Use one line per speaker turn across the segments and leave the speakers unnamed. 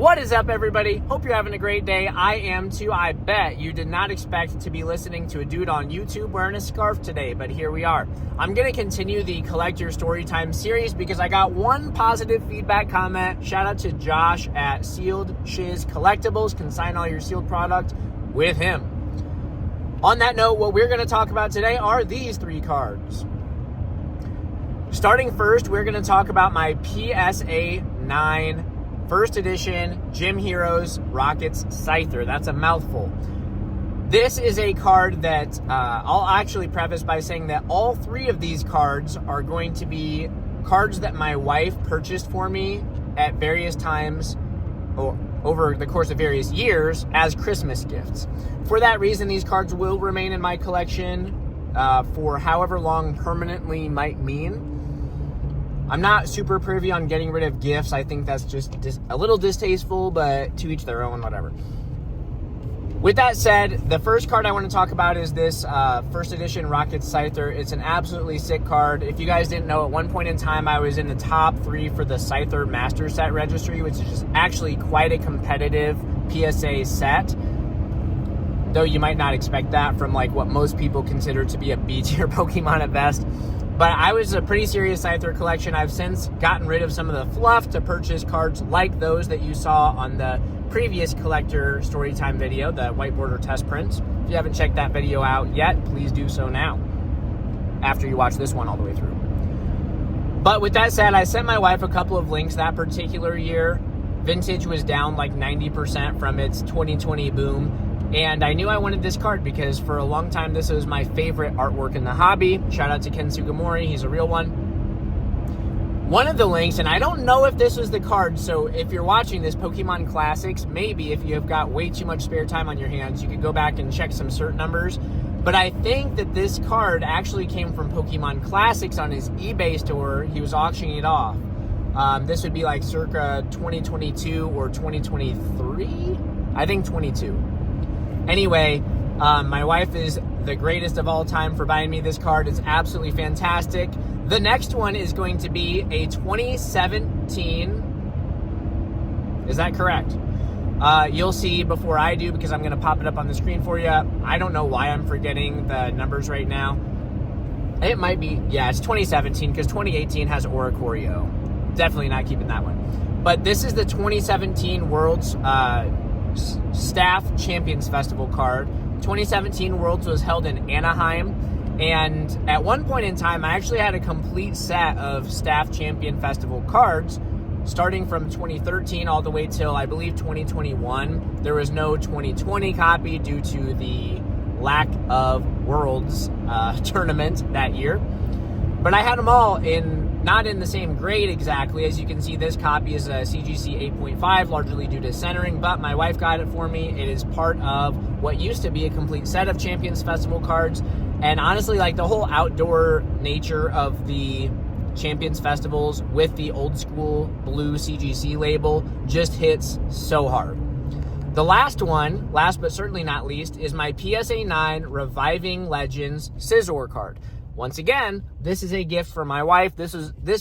What is up, everybody? Hope you're having a great day. I am too. I bet you did not expect to be listening to a dude on YouTube wearing a scarf today, but here we are. I'm going to continue the Collect Your Storytime series because I got one positive feedback comment. Shout out to Josh at Sealed Shiz Collectibles. Can sign all your sealed product with him. On that note, what we're going to talk about today are these three cards. Starting first, we're going to talk about my PSA 9 First Edition Gym Heroes Rockets Scyther. That's a mouthful. This is a card that I'll actually preface by saying that all three of these cards are going to be cards that my wife purchased for me at various times over the course of various years as Christmas gifts. For that reason, these cards will remain in my collection for however long permanently might mean. I'm not super privy on getting rid of gifts. I think that's just a little distasteful, but to each their own, whatever. With that said, the first card I want to talk about is this First Edition Rockets Scyther. It's an absolutely sick card. If you guys didn't know, at one point in time, I was in the top 3 for the Scyther Master Set Registry, which is just actually quite a competitive PSA set. Though you might not expect that from like what most people consider to be a B-tier Pokemon at best. But I was a pretty serious Scyther collection. I've since gotten rid of some of the fluff to purchase cards like those that you saw on the previous Collector Storytime video, the white border test prints. If you haven't checked that video out yet, please do so now, after you watch this one all the way through. But with that said, I sent my wife a couple of links that particular year. Vintage was down like 90% from its 2020 boom. And I knew I wanted this card because for a long time, this was my favorite artwork in the hobby. Shout out to Ken Sugimori. He's a real one. One of the links, and I don't know if this was the card, so if you're watching this Pokemon Classics, maybe if you have got way too much spare time on your hands, you could go back and check some cert numbers. But I think that this card actually came from Pokemon Classics on his eBay store. He was auctioning it off. This would be like circa 2022 or 2023? I think 22. Anyway, my wife is the greatest of all time for buying me this card. It's absolutely fantastic. The next one is going to be a 2017. Is that correct? You'll see before I do because I'm going to pop it up on the screen for you. I don't know why I'm forgetting the numbers right now. It might be, yeah, it's 2017 because 2018 has Oricorio. Definitely not keeping that one. But this is the 2017 World's Staff Champions Festival card. 2017 Worlds was held in Anaheim, and at one point in time, I actually had a complete set of Staff Champion Festival cards, starting from 2013 all the way till, I believe, 2021. There was no 2020 copy due to the lack of Worlds tournament that year. But I had them all not in the same grade exactly. As you can see, this copy is a CGC 8.5, largely due to centering, but my wife got it for me. It is part of what used to be a complete set of Champions Festival cards. And honestly, like the whole outdoor nature of the Champions Festivals with the old school blue CGC label just hits so hard. The last one, last but certainly not least, is my PSA 9 Reviving Legends Scizor card. Once again, this is a gift for my wife. This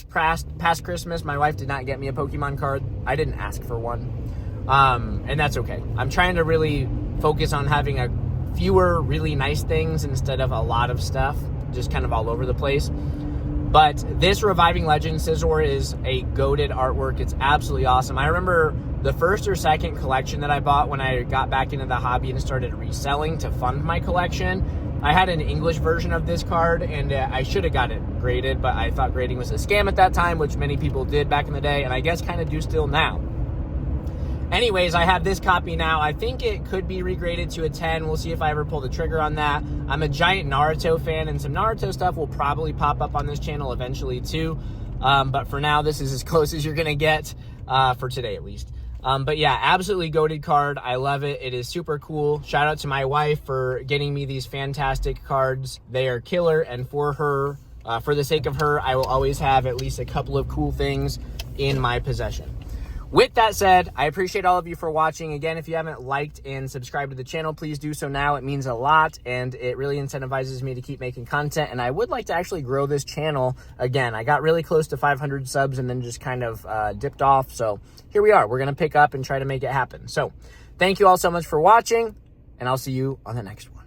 past Christmas, my wife did not get me a Pokemon card. I didn't ask for one. And that's okay. I'm trying to really focus on having fewer really nice things instead of a lot of stuff, just kind of all over the place. But this Reviving Legends Scizor is a goated artwork. It's absolutely awesome. I remember the first or second collection that I bought when I got back into the hobby and started reselling to fund my collection. I had an English version of this card, and I should have got it graded, but I thought grading was a scam at that time, which many people did back in the day, and I guess kind of do still now. Anyways, I have this copy now. I think it could be regraded to a 10. We'll see if I ever pull the trigger on that. I'm a giant Naruto fan, and some Naruto stuff will probably pop up on this channel eventually too. But for now, this is as close as you're going to get for today at least. But yeah, absolutely goated card. I love it. It is super cool. Shout out to my wife for getting me these fantastic cards. They are killer, and for her, for the sake of her, I will always have at least a couple of cool things in my possession. With that said, I appreciate all of you for watching. Again, if you haven't liked and subscribed to the channel, please do so now. It means a lot, and it really incentivizes me to keep making content. And I would like to actually grow this channel again. I got really close to 500 subs and then just kind of dipped off. So here we are. We're going to pick up and try to make it happen. So thank you all so much for watching, and I'll see you on the next one.